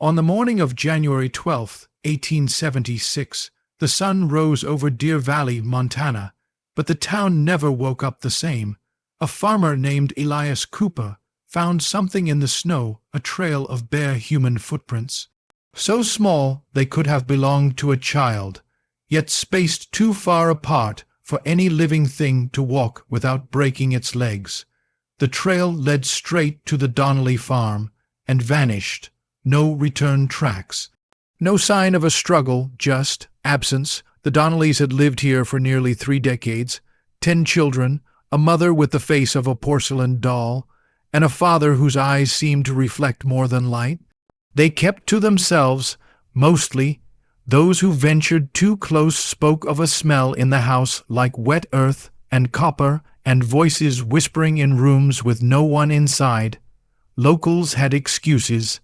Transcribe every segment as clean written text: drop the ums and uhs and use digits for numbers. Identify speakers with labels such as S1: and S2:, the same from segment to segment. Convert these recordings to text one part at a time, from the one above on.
S1: On the morning of January 12, 1876, the sun rose over Deer Valley, Montana, but the town never woke up the same. A farmer named Elias Cooper found something in the snow, a trail of bare human footprints. So small they could have belonged to a child, yet spaced too far apart for any living thing to walk without breaking its legs. The trail led straight to the Donnelly farm and vanished. No return tracks. No sign of a struggle, just absence. The Donnellys had lived here for nearly 3 decades, 10 children, a mother with the face of a porcelain doll, and a father whose eyes seemed to reflect more than light. They kept to themselves, mostly. Those who ventured too close spoke of a smell in the house like wet earth and copper and voices whispering in rooms with no one inside. Locals had excuses.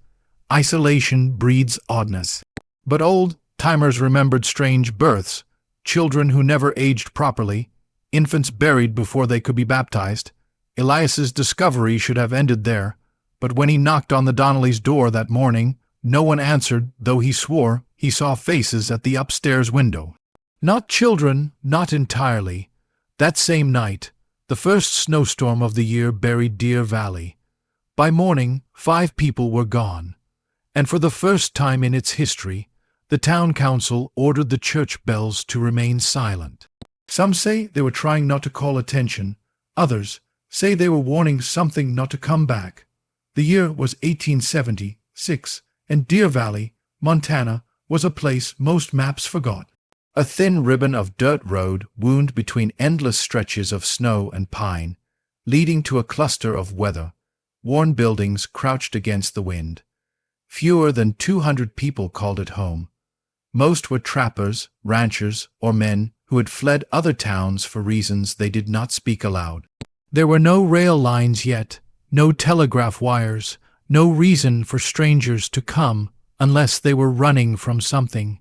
S1: Isolation breeds oddness. But old-timers remembered strange births, children who never aged properly, infants buried before they could be baptized. Elias's discovery should have ended there, but when he knocked on the Donnellys' door that morning, no one answered, though he swore he saw faces at the upstairs window. Not children, not entirely. That same night, the first snowstorm of the year buried Deer Valley. By morning, 5 people were gone. And for the first time in its history, the town council ordered the church bells to remain silent. Some say they were trying not to call attention. Others say they were warning something not to come back. The year was 1876, and Deer Valley, Montana, was a place most maps forgot. A thin ribbon of dirt road wound between endless stretches of snow and pine, leading to a cluster of weather-worn buildings crouched against the wind. Fewer than 200 people called it home. Most were trappers, ranchers, or men who had fled other towns for reasons they did not speak aloud. There were no rail lines yet, no telegraph wires, no reason for strangers to come unless they were running from something.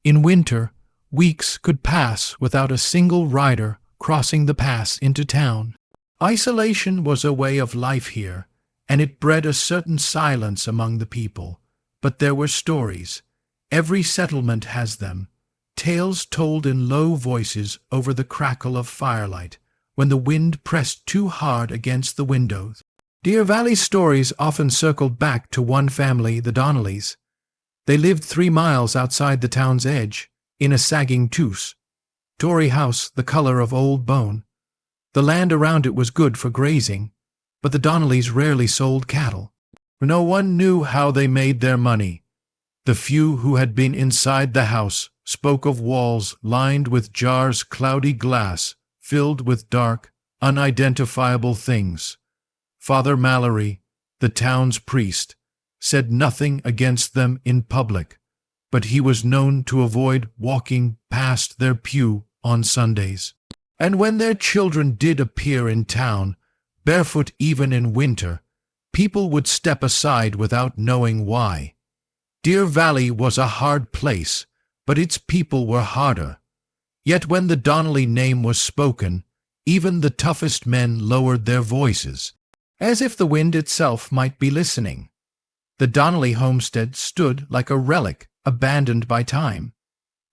S1: In winter, weeks could pass without a single rider crossing the pass into town. Isolation was a way of life here, and it bred a certain silence among the people. But there were stories. Every settlement has them. Tales told in low voices over the crackle of firelight, when the wind pressed too hard against the windows. Deer Valley stories often circled back to one family, the Donnellys. They lived 3 miles outside the town's edge, in a sagging two-story house the color of old bone. The land around it was good for grazing, but the Donnellys rarely sold cattle. No one knew how they made their money. The few who had been inside the house spoke of walls lined with jars, cloudy glass, filled with dark, unidentifiable things. Father Mallory, the town's priest, said nothing against them in public, but he was known to avoid walking past their pew on Sundays. And when their children did appear in town, barefoot even in winter, people would step aside without knowing why. Deer Valley was a hard place, but its people were harder. Yet when the Donnelly name was spoken, even the toughest men lowered their voices, as if the wind itself might be listening. The Donnelly homestead stood like a relic abandoned by time.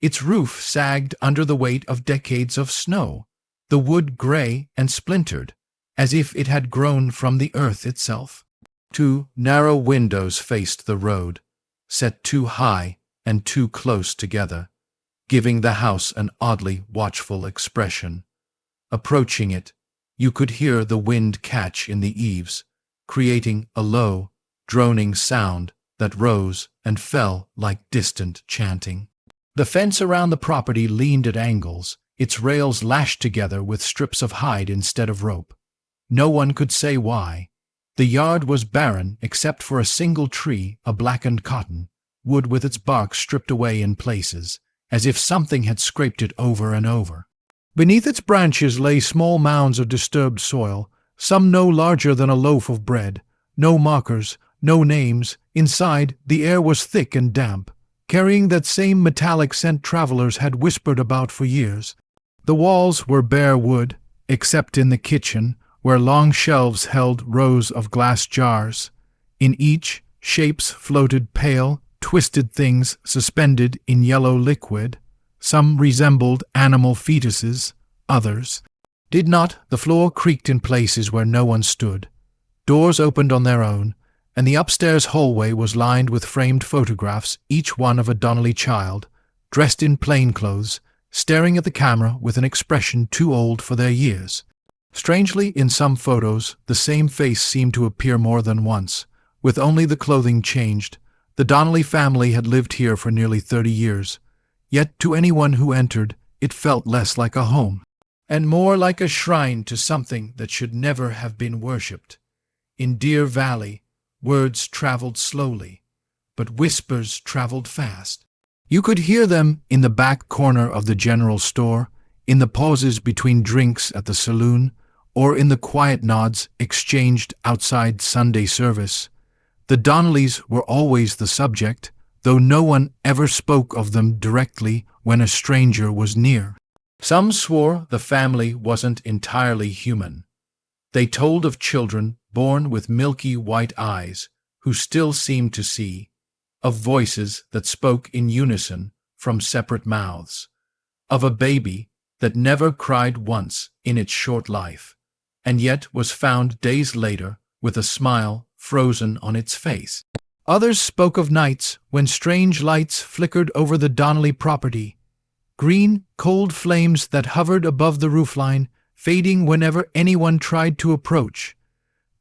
S1: Its roof sagged under the weight of decades of snow, the wood gray and splintered, as if it had grown from the earth itself. 2 narrow windows faced the road, set too high and too close together, giving the house an oddly watchful expression. Approaching it, you could hear the wind catch in the eaves, creating a low, droning sound that rose and fell like distant chanting. The fence around the property leaned at angles, its rails lashed together with strips of hide instead of rope. No one could say why. The yard was barren except for a single tree, a blackened cotton, wood with its bark stripped away in places, as if something had scraped it over and over. Beneath its branches lay small mounds of disturbed soil, some no larger than a loaf of bread. No markers, no names. Inside, the air was thick and damp, carrying that same metallic scent travelers had whispered about for years. The walls were bare wood, except in the kitchen, where long shelves held rows of glass jars. In each, Shapes floated, pale, twisted things suspended in yellow liquid. Some resembled animal fetuses, others did not. The floor creaked in places where no one stood. Doors opened on their own, and the upstairs hallway was lined with framed photographs, each one of a Donnelly child, dressed in plain clothes, staring at the camera with an expression too old for their years. Strangely, in some photos, the same face seemed to appear more than once, with only the clothing changed. The Donnelly family had lived here for nearly 30 years, yet to anyone who entered, it felt less like a home, and more like a shrine to something that should never have been worshipped. In Deer Valley, words traveled slowly, but whispers traveled fast. You could hear them in the back corner of the general store, in the pauses between drinks at the saloon, or in the quiet nods exchanged outside Sunday service. The Donnellys were always the subject, though no one ever spoke of them directly when a stranger was near. Some swore the family wasn't entirely human. They told of children born with milky white eyes who still seemed to see, of voices that spoke in unison from separate mouths, of a baby that never cried once in its short life, and yet was found days later with a smile frozen on its face. Others spoke of nights when strange lights flickered over the Donnelly property, green, cold flames that hovered above the roofline, fading whenever anyone tried to approach.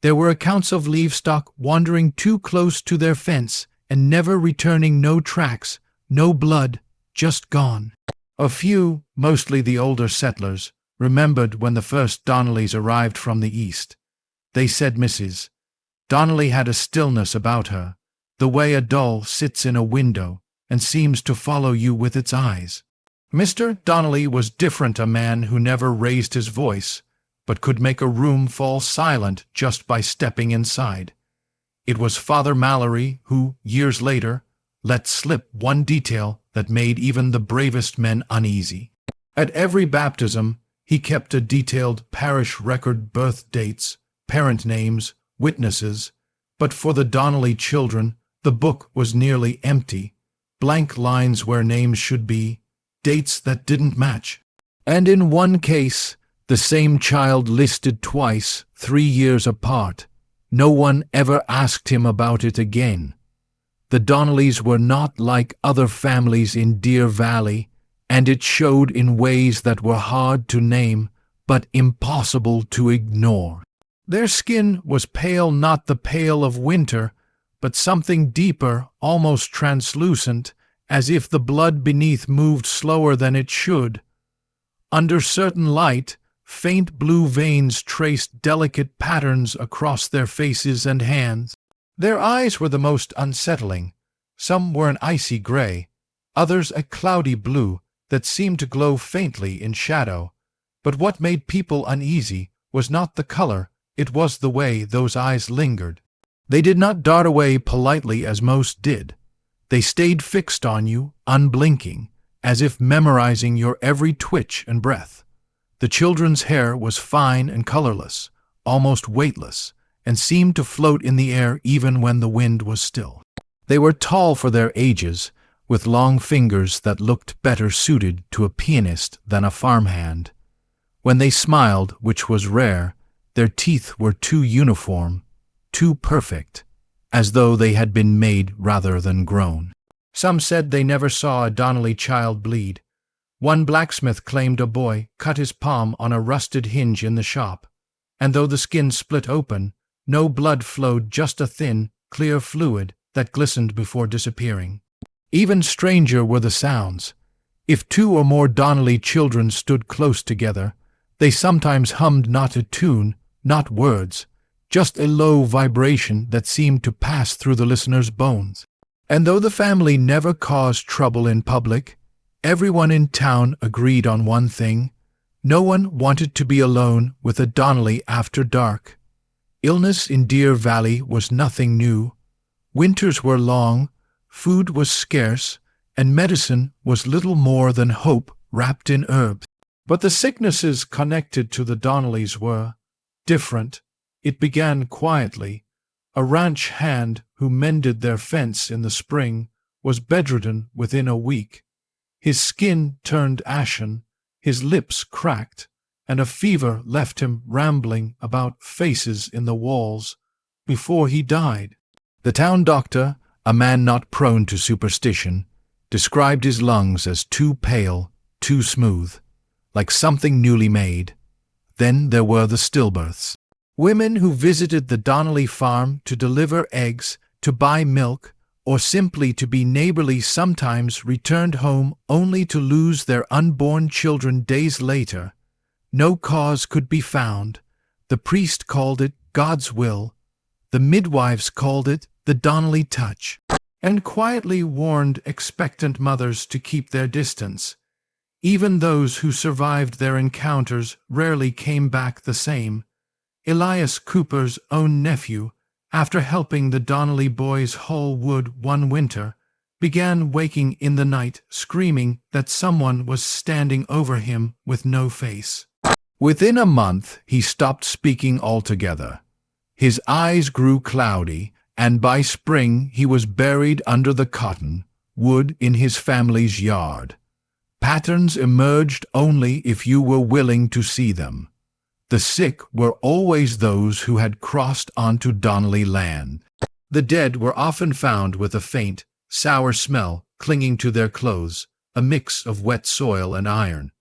S1: There were accounts of livestock wandering too close to their fence and never returning, no tracks, no blood, just gone. A few, mostly the older settlers, remembered when the first Donnellys arrived from the east. They said Mrs. Donnelly had a stillness about her, the way a doll sits in a window and seems to follow you with its eyes. Mr. Donnelly was different, a man who never raised his voice, but could make a room fall silent just by stepping inside. It was Father Mallory who, years later, let slip one detail that made even the bravest men uneasy. At every baptism, he kept a detailed parish record, birth dates, parent names, witnesses, but for the Donnelly children, the book was nearly empty, blank lines where names should be, dates that didn't match. And in one case, the same child listed twice, 3 years apart. No one ever asked him about it again. The Donnellys were not like other families in Deer Valley, and it showed in ways that were hard to name, but impossible to ignore. Their skin was pale, not the pale of winter, but something deeper, almost translucent, as if the blood beneath moved slower than it should. Under certain light, faint blue veins traced delicate patterns across their faces and hands. Their eyes were the most unsettling. Some were an icy gray, others a cloudy blue that seemed to glow faintly in shadow. But what made people uneasy was not the color, it was the way those eyes lingered. They did not dart away politely as most did. They stayed fixed on you, unblinking, as if memorizing your every twitch and breath. The children's hair was fine and colorless, almost weightless, and seemed to float in the air even when the wind was still. They were tall for their ages, with long fingers that looked better suited to a pianist than a farmhand. When they smiled, which was rare, their teeth were too uniform, too perfect, as though they had been made rather than grown. Some said they never saw a Donnelly child bleed. One blacksmith claimed a boy cut his palm on a rusted hinge in the shop, and though the skin split open, no blood flowed, just a thin, clear fluid that glistened before disappearing. Even stranger were the sounds. If 2 or more Donnelly children stood close together, they sometimes hummed not a tune, not words, just a low vibration that seemed to pass through the listener's bones. And though the family never caused trouble in public, everyone in town agreed on one thing: no one wanted to be alone with a Donnelly after dark. Illness in Deer Valley was nothing new. Winters were long, food was scarce, and medicine was little more than hope wrapped in herbs. But the sicknesses connected to the Donnellys were different. It began quietly, A ranch hand who mended their fence in the spring was bedridden within a week. His skin turned ashen, his lips cracked, and a fever left him rambling about faces in the walls before he died. The town doctor, a man not prone to superstition, described his lungs as too pale, too smooth, like something newly made. Then there were the stillbirths. Women who visited the Donnelly farm to deliver eggs, to buy milk, or simply to be neighborly sometimes returned home only to lose their unborn children days later. No cause could be found. The priest called it God's will. The midwives called it the Donnelly touch, and quietly warned expectant mothers to keep their distance. Even those who survived their encounters rarely came back the same. Elias Cooper's own nephew, after helping the Donnelly boys haul wood one winter, began waking in the night screaming that someone was standing over him with no face. Within a month he stopped speaking altogether. His eyes grew cloudy, and by spring he was buried under the cotton wood in his family's yard. Patterns emerged only if you were willing to see them. The sick were always those who had crossed onto Donnelly land. The dead were often found with a faint, sour smell clinging to their clothes, a mix of wet soil and iron.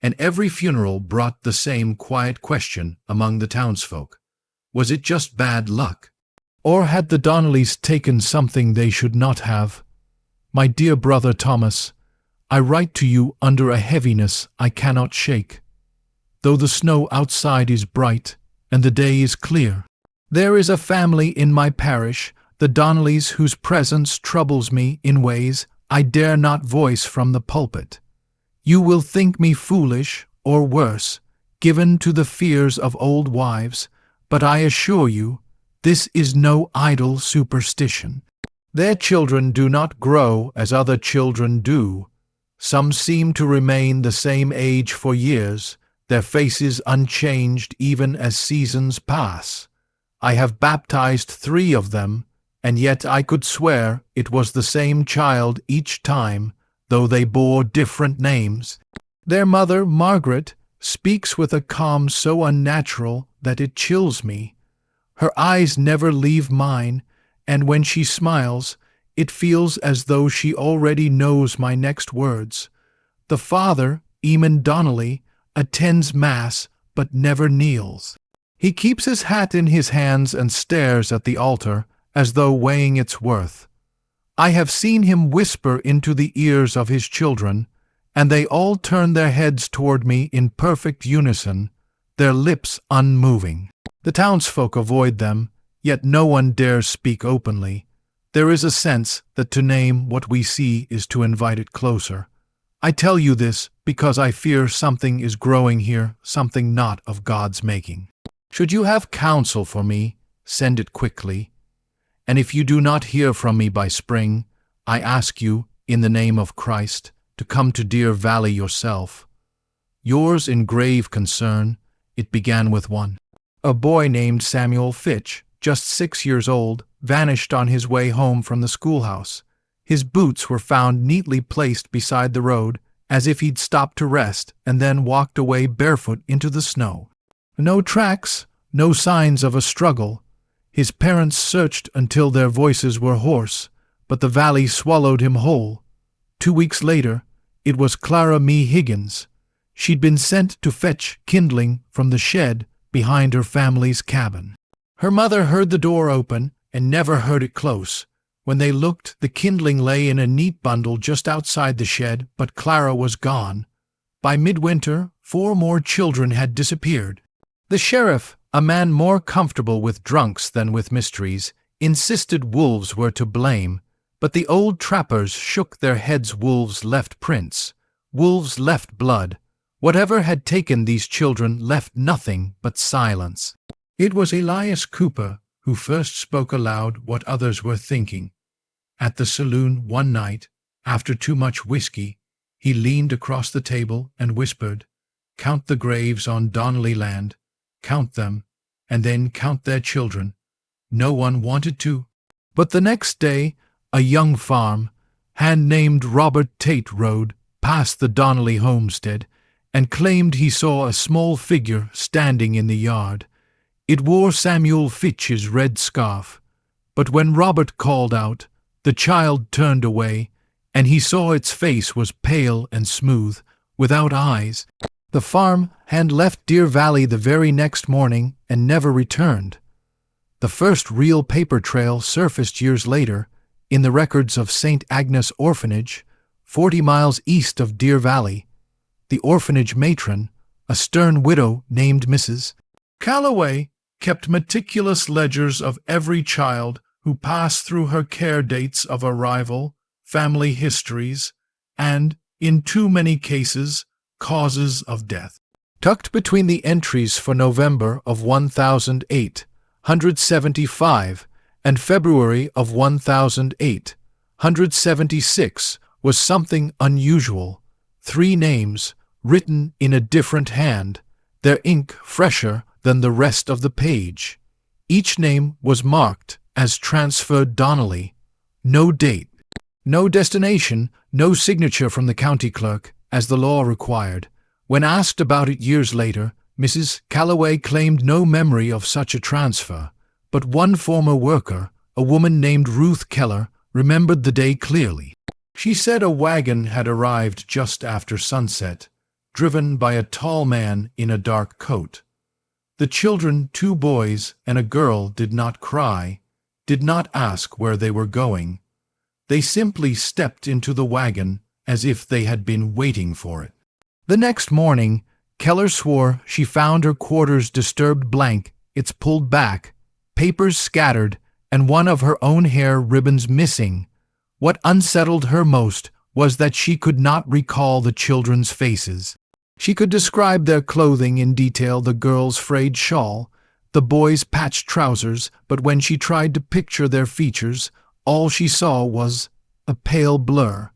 S1: And every funeral brought the same quiet question among the townsfolk. Was it just bad luck? Or had the Donnellys taken something they should not have? My dear brother Thomas, I write to you under a heaviness I cannot shake. Though the snow outside is bright and the day is clear, there is a family in my parish, the Donnellys, whose presence troubles me in ways I dare not voice from the pulpit. You will think me foolish, or worse, given to the fears of old wives, but I assure you, this is no idle superstition. Their children do not grow as other children do. Some seem to remain the same age for years, their faces unchanged even as seasons pass. I have baptized 3 of them, and yet I could swear it was the same child each time, though they bore different names. Their mother, Margaret, speaks with a calm so unnatural that it chills me. Her eyes never leave mine, and when she smiles, it feels as though she already knows my next words. The father, Eamon Donnelly, attends Mass but never kneels. He keeps his hat in his hands and stares at the altar as though weighing its worth. I have seen him whisper into the ears of his children, and they all turn their heads toward me in perfect unison, their lips unmoving. The townsfolk avoid them, yet no one dares speak openly. There is a sense that to name what we see is to invite it closer. I tell you this because I fear something is growing here, something not of God's making. Should you have counsel for me, send it quickly. And if you do not hear from me by spring, I ask you, in the name of Christ, to come to Deer Valley yourself. Yours in grave concern, it began with one. A boy named Samuel Fitch, just 6 years old, vanished on his way home from the schoolhouse. His boots were found neatly placed beside the road, as if he'd stopped to rest and then walked away barefoot into the snow. No tracks, no signs of a struggle. His parents searched until their voices were hoarse, but the valley swallowed him whole. 2 weeks later, it was Clara Mee Higgins. She'd been sent to fetch kindling from the shed behind her family's cabin. Her mother heard the door open and never heard it close. When they looked, the kindling lay in a neat bundle just outside the shed, but Clara was gone. By midwinter, 4 more children had disappeared. The sheriff, a man more comfortable with drunks than with mysteries, insisted wolves were to blame, but the old trappers shook their heads. Wolves left prints. Wolves left blood. Whatever had taken these children left nothing but silence. It was Elias Cooper who first spoke aloud what others were thinking. At the saloon one night, after too much whiskey, he leaned across the table and whispered, "Count the graves on Donnelly land, count them, and then count their children. No one wanted to. But the next day, a young farm hand named Robert Tate rode past the Donnelly homestead and claimed he saw a small figure standing in the yard. It wore Samuel Fitch's red scarf, but when Robert called out, the child turned away, and he saw its face was pale and smooth, without eyes. The farm hand left Deer Valley the very next morning and never returned. The first real paper trail surfaced years later in the records of St. Agnes Orphanage, 40 miles east of Deer Valley. The orphanage matron, a stern widow named Mrs. Calloway, kept meticulous ledgers of every child who passed through her care, dates of arrival, family histories, and, in too many cases, causes of death. Tucked between the entries for November of 1875 and February of 1876 was something unusual. 3 names, written in a different hand, their ink fresher than the rest of the page. Each name was marked as transferred Donnelly. No date, no destination, no signature from the county clerk, as the law required. When asked about it years later, Mrs. Calloway claimed no memory of such a transfer, but one former worker, a woman named Ruth Keller, remembered the day clearly. She said a wagon had arrived just after sunset, driven by a tall man in a dark coat. The children, 2 boys and a girl, did not cry, did not ask where they were going. They simply stepped into the wagon as if they had been waiting for it. The next morning, Keller swore she found her quarters disturbed, blank, its pulled back, papers scattered, and one of her own hair ribbons missing. What unsettled her most was that she could not recall the children's faces. She could describe their clothing in detail, the girl's frayed shawl, the boys' patched trousers, but when she tried to picture their features, all she saw was a pale blur.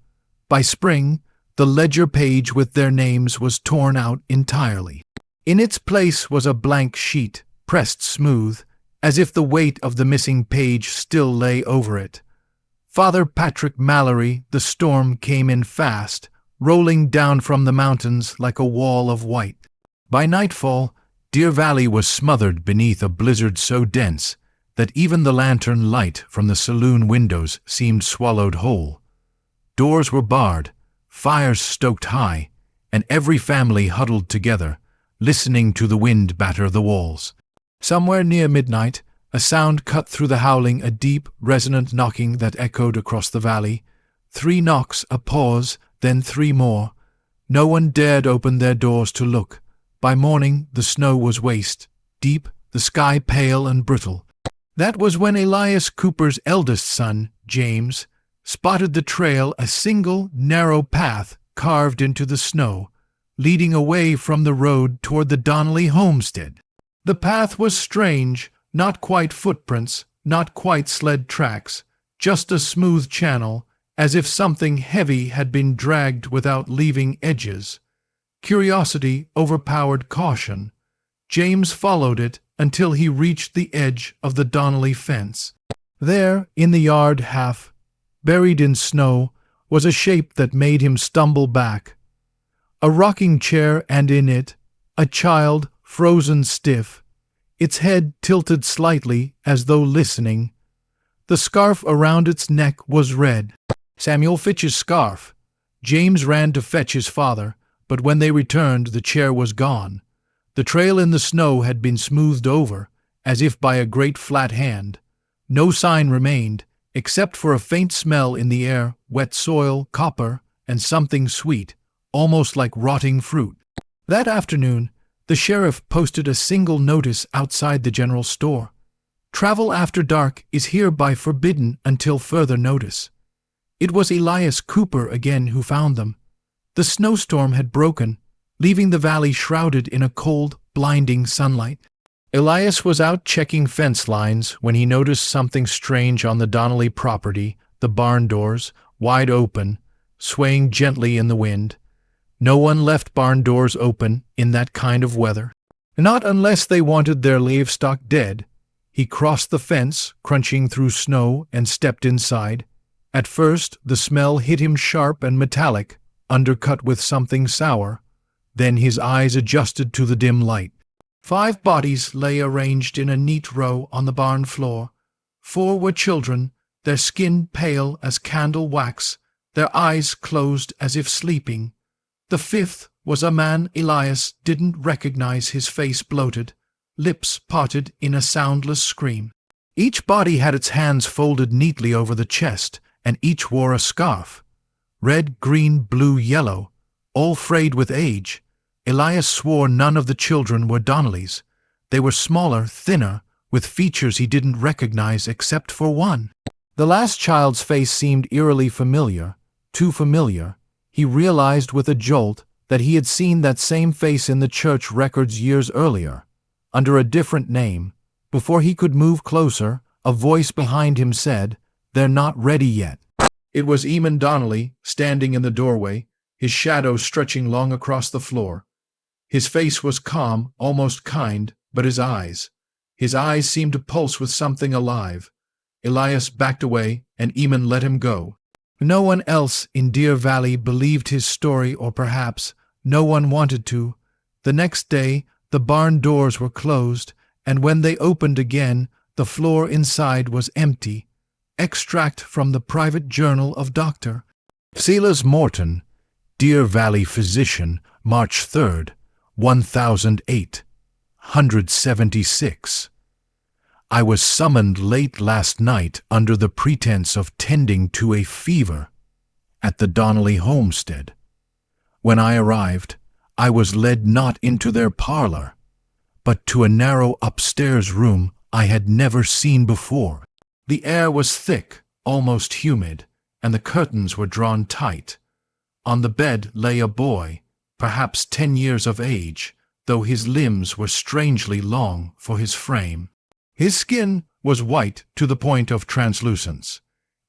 S1: By spring, the ledger page with their names was torn out entirely. In its place was a blank sheet, pressed smooth, as if the weight of the missing page still lay over it. Father Patrick Mallory, the storm came in fast, rolling down from the mountains like a wall of white. By nightfall, Deer Valley was smothered beneath a blizzard so dense that even the lantern light from the saloon windows seemed swallowed whole. Doors were barred, fires stoked high, and every family huddled together, listening to the wind batter the walls. Somewhere near midnight, a sound cut through the howling, a deep, resonant knocking that echoed across the valley. 3 knocks, a pause, then 3 more. No one dared open their doors to look. By morning, the snow was waist deep, the sky pale and brittle. That was when Elias Cooper's eldest son, James, spotted the trail, a single, narrow path carved into the snow, leading away from the road toward the Donnelly homestead. The path was strange, not quite footprints, not quite sled tracks, just a smooth channel, as if something heavy had been dragged without leaving edges. Curiosity overpowered caution. James followed it until he reached the edge of the Donnelly fence. There, in the yard, half buried in snow, was a shape that made him stumble back. A rocking chair, and in it, a child frozen stiff, its head tilted slightly as though listening. The scarf around its neck was red. Samuel Fitch's scarf. James ran to fetch his father, but when they returned, the chair was gone. The trail in the snow had been smoothed over, as if by a great flat hand. No sign remained, except for a faint smell in the air, wet soil, copper, and something sweet, almost like rotting fruit. That afternoon, the sheriff posted a single notice outside the general store. Travel after dark is hereby forbidden until further notice. It was Elias Cooper again who found them. The snowstorm had broken, leaving the valley shrouded in a cold, blinding sunlight. Elias was out checking fence lines when he noticed something strange on the Donnelly property, the barn doors, wide open, swaying gently in the wind. No one left barn doors open in that kind of weather. Not unless they wanted their livestock dead. He crossed the fence, crunching through snow, and stepped inside. At first, the smell hit him sharp and metallic, undercut with something sour. Then his eyes adjusted to the dim light. 5 bodies lay arranged in a neat row on the barn floor. 4 were children, their skin pale as candle wax, their eyes closed as if sleeping. The 5th was a man Elias didn't recognize, his face bloated, lips parted in a soundless scream. Each body had its hands folded neatly over the chest, and each wore a scarf. Red, green, blue, yellow, all frayed with age. Elias swore none of the children were Donnellys. They were smaller, thinner, with features he didn't recognize except for one. The last child's face seemed eerily familiar, too familiar. He realized with a jolt that he had seen that same face in the church records years earlier, under a different name. Before he could move closer, a voice behind him said, "They're not ready yet." It was Eamon Donnelly, standing in the doorway, his shadow stretching long across the floor. His face was calm, almost kind, but his eyes seemed to pulse with something alive. Elias backed away, and Eamon let him go. No one else in Deer Valley believed his story, or perhaps no one wanted to. The next day, the barn doors were closed, and when they opened again, the floor inside was empty. Extract from the private journal of Dr. Silas Morton, Deer Valley physician, March 3rd, 1008, 176. I was summoned late last night under the pretense of tending to a fever at the Donnelly homestead. When I arrived, I was led not into their parlor, but to a narrow upstairs room I had never seen before. The air was thick, almost humid, and the curtains were drawn tight. On the bed lay a boy, perhaps 10 years of age, though his limbs were strangely long for his frame. His skin was white to the point of translucence,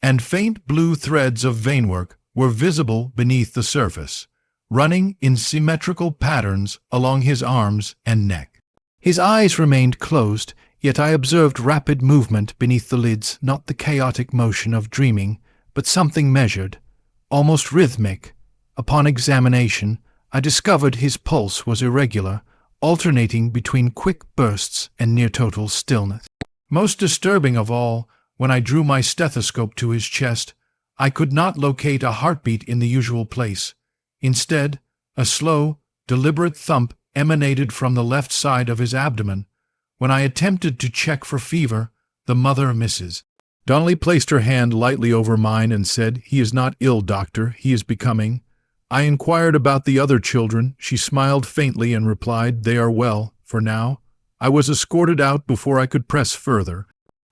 S1: and faint blue threads of veinwork were visible beneath the surface, running in symmetrical patterns along his arms and neck. His eyes remained closed, yet I observed rapid movement beneath the lids, not the chaotic motion of dreaming, but something measured, almost rhythmic. Upon examination, I discovered his pulse was irregular, alternating between quick bursts and near total stillness. Most disturbing of all, when I drew my stethoscope to his chest, I could not locate a heartbeat in the usual place. Instead, a slow, deliberate thump emanated from the left side of his abdomen. When I attempted to check for fever, the mother, Mrs. Donnelly, placed her hand lightly over mine and said, "He is not ill, doctor. He is becoming." I inquired about the other children. She smiled faintly and replied, "They are well, for now." I was escorted out before I could press further.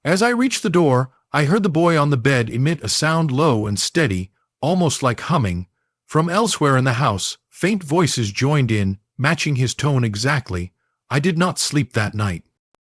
S1: As I reached the door, I heard the boy on the bed emit a sound low and steady, almost like humming. From elsewhere in the house, faint voices joined in, matching his tone exactly. I did not sleep that night.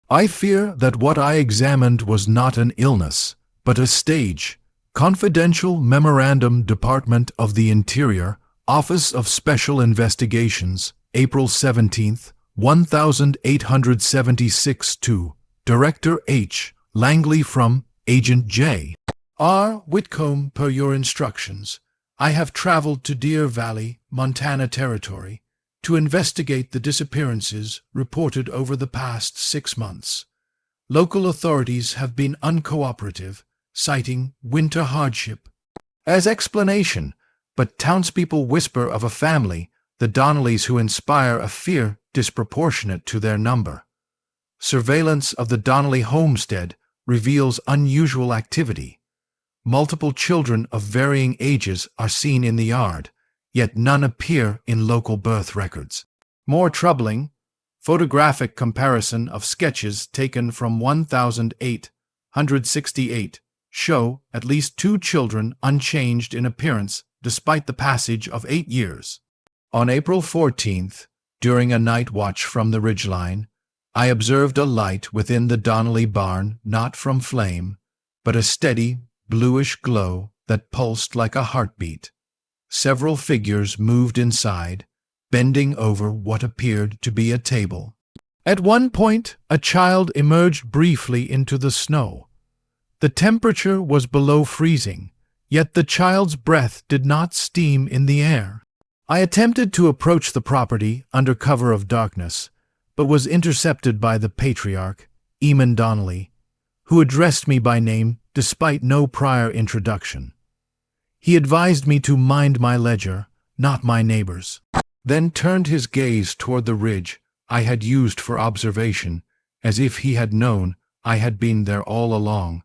S1: I fear that what I examined was not an illness, but a stage. Confidential Memorandum, Department of the Interior, Office of Special Investigations, April 17th, 1876 to Director H. Langley from Agent J. R. Whitcomb, per your instructions. I have traveled to Deer Valley, Montana Territory, to investigate the disappearances reported over the past 6 months. Local authorities have been uncooperative, citing winter hardship as explanation, but townspeople whisper of a family, the Donnellys, who inspire a fear disproportionate to their number. Surveillance of the Donnelly homestead reveals unusual activity. Multiple children of varying ages are seen in the yard, yet none appear in local birth records. More troubling, photographic comparison of sketches taken from 1868 show at least 2 children unchanged in appearance despite the passage of 8 years. On April 14th, during a night watch from the ridgeline, I observed a light within the Donnelly barn, not from flame, but a steady, bluish glow that pulsed like a heartbeat. Several figures moved inside, bending over what appeared to be a table. At one point, a child emerged briefly into the snow. The temperature was below freezing, yet the child's breath did not steam in the air. I attempted to approach the property under cover of darkness, but was intercepted by the patriarch, Donnelly, who addressed me by name despite no prior introduction. He advised me to mind my ledger, not my neighbor's, then turned his gaze toward the ridge I had used for observation, as if he had known I had been there all along.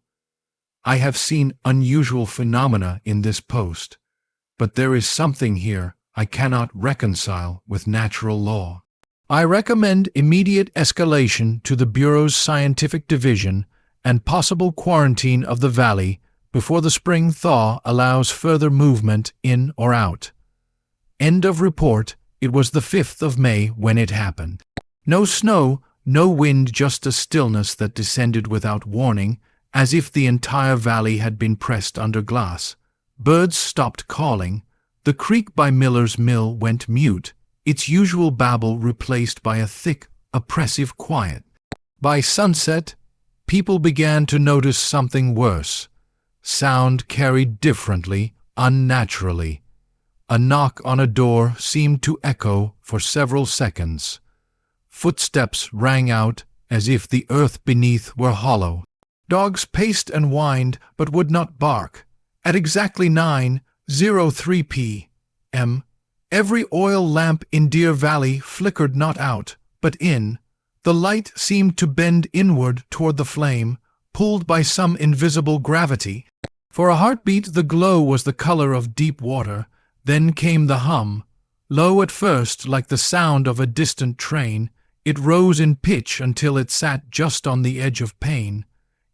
S1: I have seen unusual phenomena in this post, but there is something here I cannot reconcile with natural law. I recommend immediate escalation to the Bureau's scientific division and possible quarantine of the valley before the spring thaw allows further movement in or out. End of report. It was the 5th of May when it happened. No snow, no wind, just a stillness that descended without warning, as if the entire valley had been pressed under glass. Birds stopped calling. The creek by Miller's Mill went mute, its usual babble replaced by a thick, oppressive quiet. By sunset, people began to notice something worse. Sound carried differently, unnaturally. A knock on a door seemed to echo for several seconds. Footsteps rang out as if the earth beneath were hollow. Dogs paced and whined but would not bark. At exactly 9:03 p.m., every oil lamp in Deer Valley flickered not out, but in. The light seemed to bend inward toward the flame, pulled by some invisible gravity. For a heartbeat, the glow was the color of deep water. Then came the hum. Low at first, like the sound of a distant train, it rose in pitch until it sat just on the edge of pain.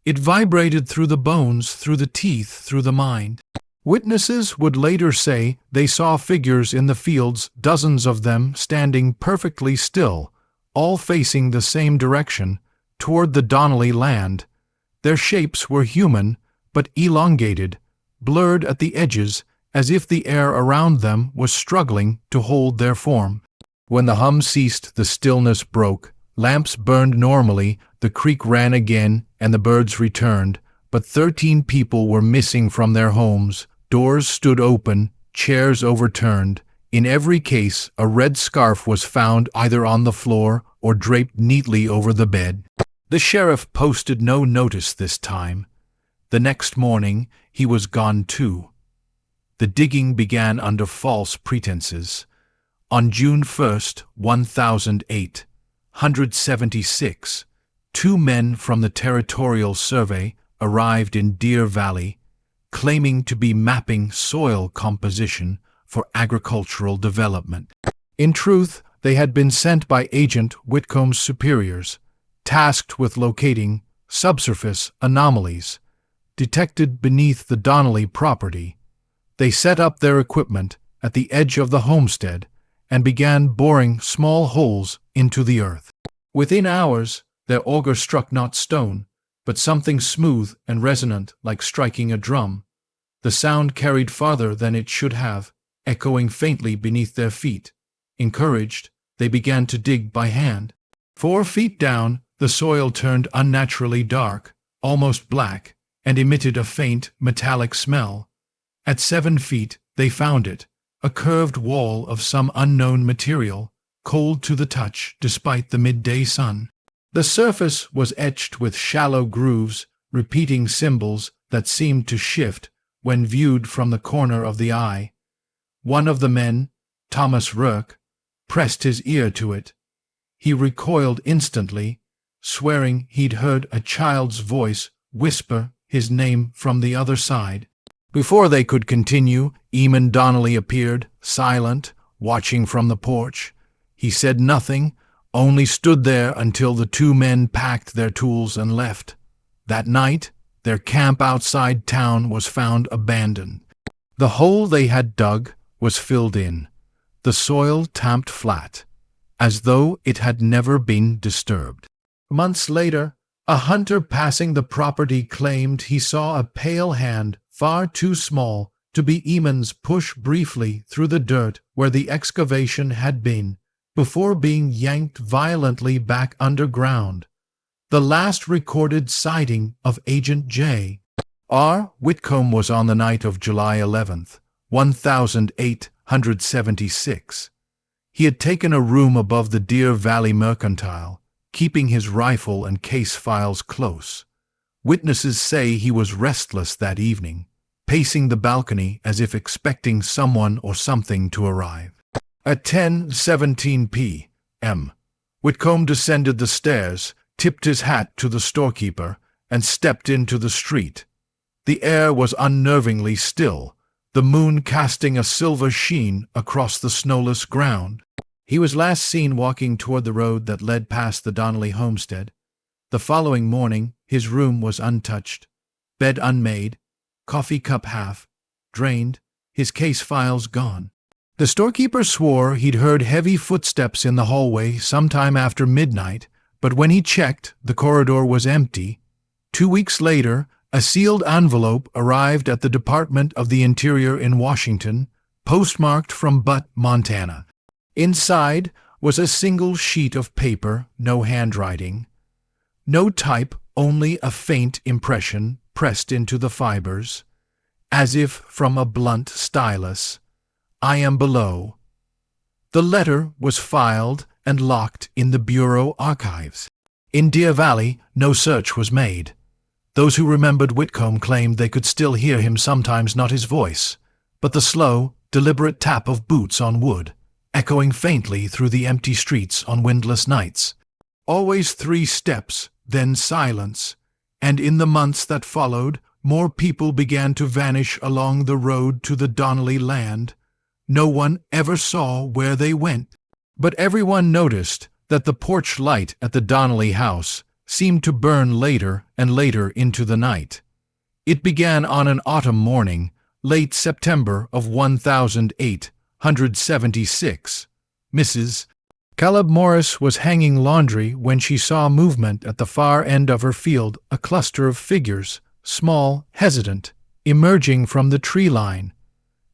S1: It vibrated through the bones, through the teeth, through the mind. Witnesses would later say they saw figures in the fields, dozens of them standing perfectly still, all facing the same direction, toward the Donnelly land. Their shapes were human, but elongated, blurred at the edges, as if the air around them was struggling to hold their form. When the hum ceased, the stillness broke. Lamps burned normally, the creek ran again, and the birds returned. But 13 people were missing from their homes. Doors stood open, chairs overturned. In every case, a red scarf was found either on the floor or draped neatly over the bed. The sheriff posted no notice this time. The next morning, he was gone too. The digging began under false pretenses. On June 1st, 1008, 176, 2 men from the Territorial Survey arrived in Deer Valley, claiming to be mapping soil composition for agricultural development. In truth, they had been sent by Agent Whitcomb's superiors, tasked with locating subsurface anomalies detected beneath the Donnelly property. They set up their equipment at the edge of the homestead and began boring small holes into the earth. Within hours, their auger struck not stone, but something smooth and resonant like striking a drum. The sound carried farther than it should have, echoing faintly beneath their feet. Encouraged, they began to dig by hand. 4 feet down, the soil turned unnaturally dark, almost black, and emitted a faint, metallic smell. At 7 feet, they found it, a curved wall of some unknown material, cold to the touch despite the midday sun. The surface was etched with shallow grooves, repeating symbols that seemed to shift when viewed from the corner of the eye. One of the men, Thomas Rourke, pressed his ear to it. He recoiled instantly, swearing he'd heard a child's voice whisper his name from the other side. Before they could continue, Donnelly appeared, silent, watching from the porch. He said nothing, only stood there until the 2 men packed their tools and left. That night, their camp outside town was found abandoned. The hole they had dug was filled in, the soil tamped flat, as though it had never been disturbed. Months later, a hunter passing the property claimed he saw a pale hand far too small to be Eamon's push briefly through the dirt where the excavation had been. before being yanked violently back underground. The last recorded sighting of Agent J. R. Whitcomb was on the night of July 11th, 1876. He had taken a room above the Deer Valley Mercantile, keeping his rifle and case files close. Witnesses say he was restless that evening, pacing the balcony as if expecting someone or something to arrive. At 10:17 p.m., Whitcomb descended the stairs, tipped his hat to the storekeeper, and stepped into the street. The air was unnervingly still, the moon casting a silver sheen across the snowless ground. He was last seen walking toward the road that led past the Donnelly homestead. The following morning, his room was untouched, bed unmade, coffee cup half drained, his case files gone. The storekeeper swore he'd heard heavy footsteps in the hallway sometime after midnight, but when he checked, the corridor was empty. 2 weeks later, a sealed envelope arrived at the Department of the Interior in Washington, postmarked from Butte, Montana. Inside was a single sheet of paper, no handwriting. No type, only a faint impression pressed into the fibers, as if from a blunt stylus. I am below. The letter was filed and locked in the Bureau archives. In Deer Valley, no search was made. Those who remembered Whitcomb claimed they could still hear him, sometimes not his voice, but the slow, deliberate tap of boots on wood, echoing faintly through the empty streets on windless nights. Always 3 steps, then silence, and in the months that followed, more people began to vanish along the road to the Donnelly land. No one ever saw where they went, but everyone noticed that the porch light at the Donnelly house seemed to burn later and later into the night. It began on an autumn morning, late September of 1876. Mrs. Caleb Morris was hanging laundry when she saw movement at the far end of her field, a cluster of figures, small, hesitant, emerging from the tree line.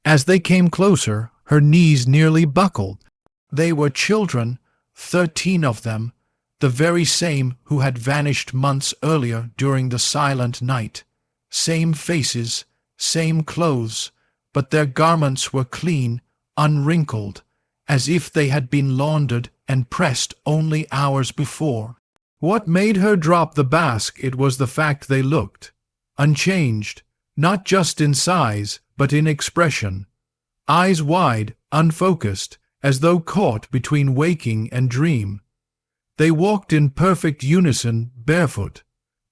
S1: As they came closer, her knees nearly buckled. They were children, 13 of them, the very same who had vanished months earlier during the silent night. Same faces, same clothes, but their garments were clean, unwrinkled, as if they had been laundered and pressed only hours before. What made her drop the basket was the fact they looked unchanged, not just in size, but in expression. Eyes wide, unfocused, as though caught between waking and dream. They walked in perfect unison, barefoot,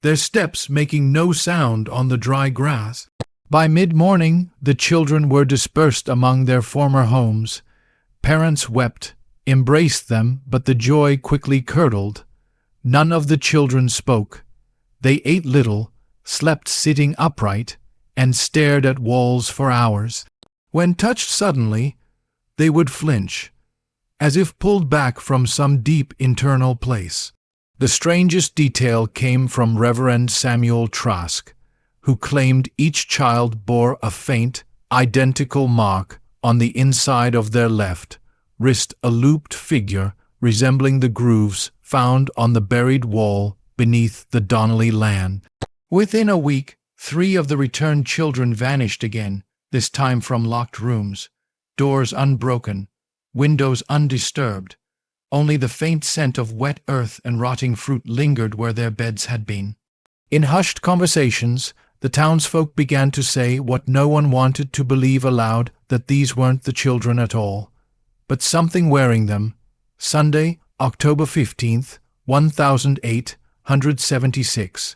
S1: their steps making no sound on the dry grass. By mid-morning, the children were dispersed among their former homes. Parents wept, embraced them, but the joy quickly curdled. None of the children spoke. They ate little, slept sitting upright, and stared at walls for hours. When touched suddenly, they would flinch, as if pulled back from some deep internal place. The strangest detail came from Reverend Samuel Trask, who claimed each child bore a faint, identical mark on the inside of their left wrist, a looped figure resembling the grooves found on the buried wall beneath the Donnelly land. Within a week, 3 of the returned children vanished again, this time from locked rooms, doors unbroken, windows undisturbed. Only the faint scent of wet earth and rotting fruit lingered where their beds had been. In hushed conversations, the townsfolk began to say what no one wanted to believe aloud, that these weren't the children at all, but something wearing them. Sunday, October 15th, 1876.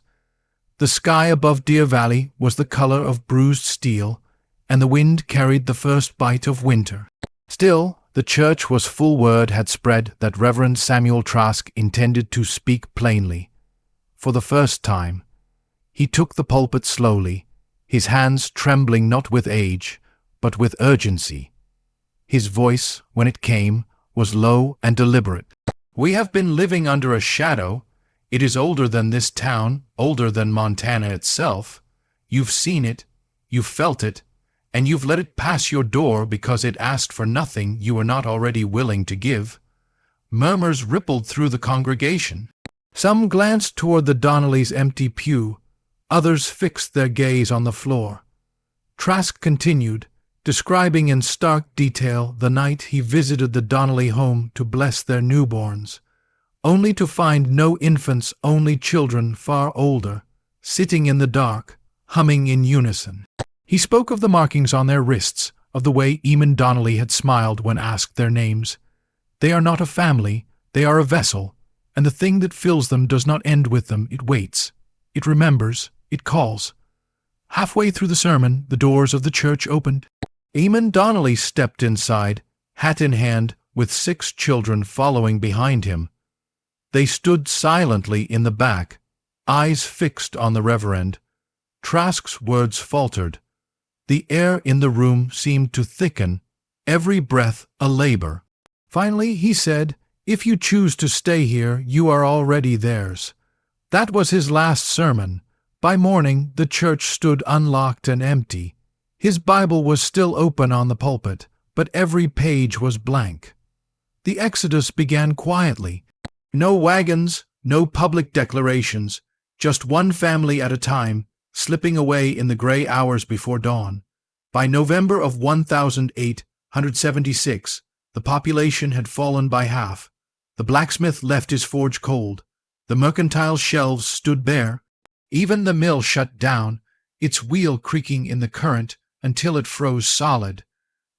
S1: The sky above Deer Valley was the color of bruised steel, and the wind carried the first bite of winter. Still, the church was full. Word had spread that Reverend Samuel Trask intended to speak plainly. For the first time, he took the pulpit slowly, his hands trembling not with age, but with urgency. His voice, when it came, was low and deliberate. "We have been living under a shadow. It is older than this town, older than Montana itself. You've seen it, you've felt it, and you've let it pass your door because it asked for nothing you were not already willing to give. Murmurs rippled through the congregation. Some glanced toward the Donnellys' empty pew, others fixed their gaze on the floor. Trask continued, describing in stark detail the night he visited the Donnelly home to bless their newborns, only to find no infants, only children far older, sitting in the dark, humming in unison. He spoke of the markings on their wrists, of the way Eamon Donnelly had smiled when asked their names. They are not a family, they are a vessel, and the thing that fills them does not end with them, it waits, it remembers, it calls. Halfway through the sermon, the doors of the church opened. Eamon Donnelly stepped inside, hat in hand, with 6 children following behind him. They stood silently in the back, eyes fixed on the reverend. Trask's words faltered. The air in the room seemed to thicken, every breath a labor. Finally he said, "If you choose to stay here, you are already theirs." That was his last sermon. By morning the church stood unlocked and empty. His Bible was still open on the pulpit, but every page was blank. The exodus began quietly. No wagons, no public declarations, just one family at a time, slipping away in the gray hours before dawn. By November of 1876, the population had fallen by half. The blacksmith left his forge cold. The mercantile shelves stood bare. Even the mill shut down, its wheel creaking in the current until it froze solid.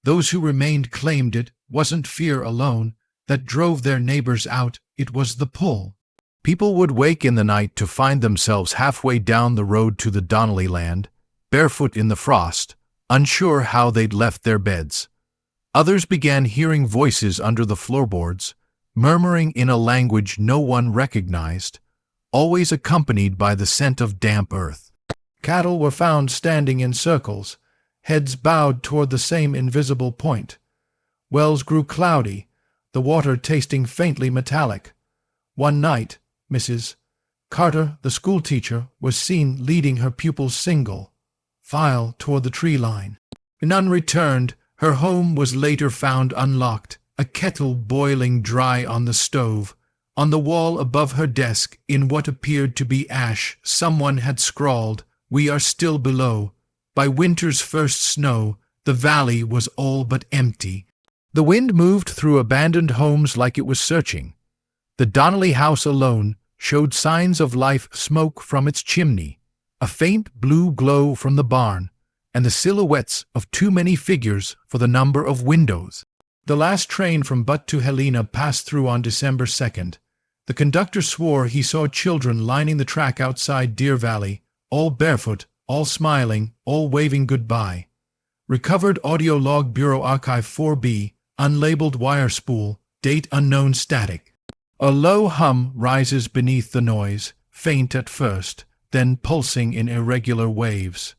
S1: Those who remained claimed it wasn't fear alone that drove their neighbors out, it was the pull. People would wake in the night to find themselves halfway down the road to the Donnelly land, barefoot in the frost, unsure how they'd left their beds. Others began hearing voices under the floorboards, murmuring in a language no one recognized, always accompanied by the scent of damp earth. Cattle were found standing in circles, heads bowed toward the same invisible point. Wells grew cloudy, the water tasting faintly metallic. One night, Mrs. Carter, the schoolteacher, was seen leading her pupils single file toward the tree line. None returned. Her home was later found unlocked, a kettle boiling dry on the stove. On the wall above her desk, in what appeared to be ash, someone had scrawled, "We are still below." By winter's first snow, the valley was all but empty. The wind moved through abandoned homes like it was searching. The Donnelly house alone showed signs of life, smoke from its chimney, a faint blue glow from the barn, and the silhouettes of too many figures for the number of windows. The last train from Butte to Helena passed through on December 2nd. The conductor swore he saw children lining the track outside Deer Valley, all barefoot, all smiling, all waving goodbye. Recovered audio log Bureau Archive 4B, unlabeled wire spool, date unknown static. A low hum rises beneath the noise, faint at first, then pulsing in irregular waves.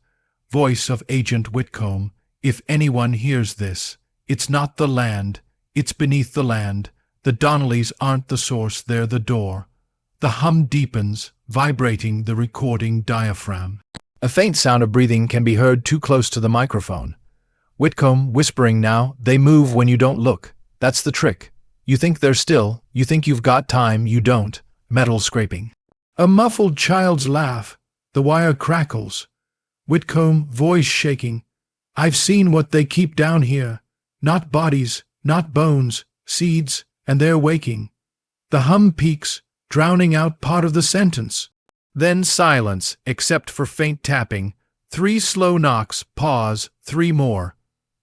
S1: Voice of Agent Whitcomb, if anyone hears this, it's not the land, it's beneath the land. The Donnellys aren't the source, they're the door. The hum deepens, vibrating the recording diaphragm. A faint sound of breathing can be heard too close to the microphone. Whitcomb whispering now, "They move when you don't look. That's the trick. You think they're still, you think you've got time, you don't." Metal scraping. A muffled child's laugh. The wire crackles. Whitcomb, voice shaking. "I've seen what they keep down here. Not bodies, not bones, seeds, and they're waking." The hum peaks, drowning out part of the sentence. Then silence, except for faint tapping. 3 slow knocks, pause, 3 more.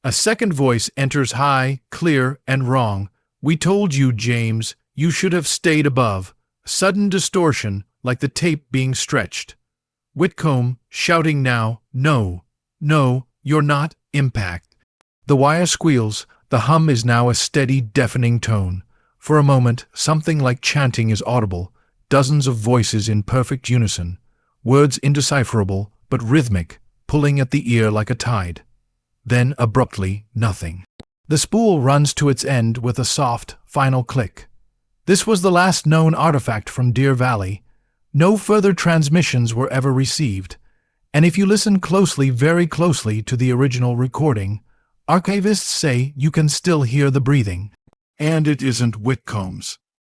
S1: A second voice enters high, clear, and wrong. "We told you, James, you should have stayed above." Sudden distortion, like the tape being stretched. Whitcomb, shouting now, "No, no, you're not." Impact. The wire squeals. The hum is now a steady, deafening tone. For a moment, something like chanting is audible. Dozens of voices in perfect unison. Words indecipherable, but rhythmic, pulling at the ear like a tide. Then, abruptly, nothing. The spool runs to its end with a soft, final click. This was the last known artifact from Deer Valley. No further transmissions were ever received. And if you listen closely, very closely, to the original recording, archivists say you can still hear the breathing. And it isn't Whitcomb's.